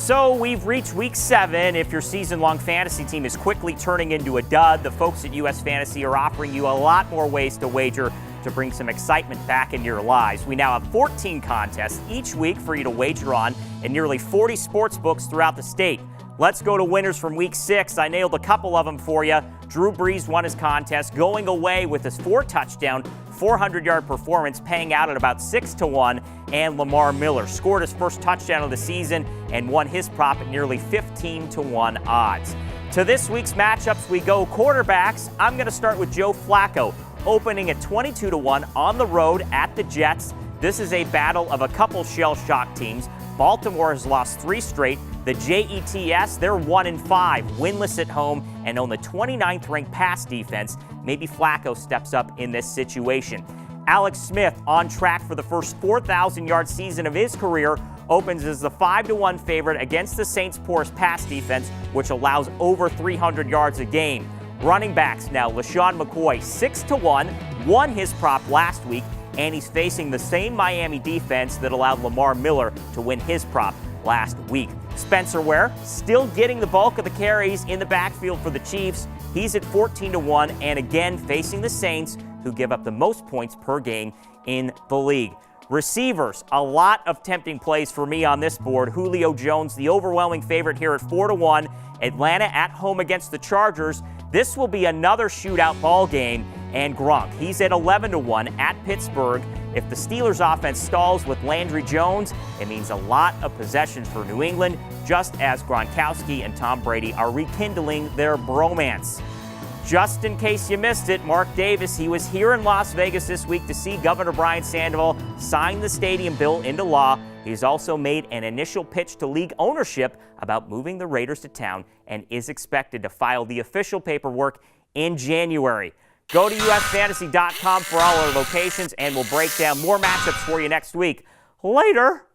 So we've reached week 7. If your season-long fantasy team is quickly turning into a dud, the folks at US Fantasy are offering you a lot more ways to wager to bring some excitement back into your lives. We now have 14 contests each week for you to wager on in nearly 40 sports books throughout the state. Let's go to winners from week 6. I nailed a couple of them for you. Drew Brees won his contest, going away with his 4-touchdown, 400-yard performance, paying out at about 6-1. And Lamar Miller scored his first touchdown of the season and won his prop at nearly 15-1 odds. To this week's matchups, we go quarterbacks. I'm going to start with Joe Flacco, opening at 22-1 on the road at the Jets. This is a battle of a couple shell-shock teams. Baltimore has lost 3 straight. The Jets, they're 1-5, winless at home, and on the 29th ranked pass defense. Maybe Flacco steps up in this situation. Alex Smith, on track for the first 4,000-yard season of his career, opens as the 5-1 favorite against the Saints' porous pass defense, which allows over 300 yards a game. Running backs now, LaShawn McCoy, 6-1, won his prop last week, and he's facing the same Miami defense that allowed Lamar Miller to win his prop last week. Spencer Ware still getting the bulk of the carries in the backfield for the Chiefs. He's at 14-1 and again facing the Saints, who give up the most points per game in the league. Receivers, a lot of tempting plays for me on this board. Julio Jones, the overwhelming favorite here at 4-1. Atlanta at home against the Chargers. This will be another shootout ball game. And Gronk, he's at 11-1 at Pittsburgh. If the Steelers' offense stalls with Landry Jones, it means a lot of possessions for New England, just as Gronkowski and Tom Brady are rekindling their bromance. Just in case you missed it, Mark Davis, he was here in Las Vegas this week to see Governor Brian Sandoval sign the stadium bill into law. He's also made an initial pitch to league ownership about moving the Raiders to town and is expected to file the official paperwork in January. Go to usfantasy.com for all our locations, and we'll break down more matchups for you next week. Later.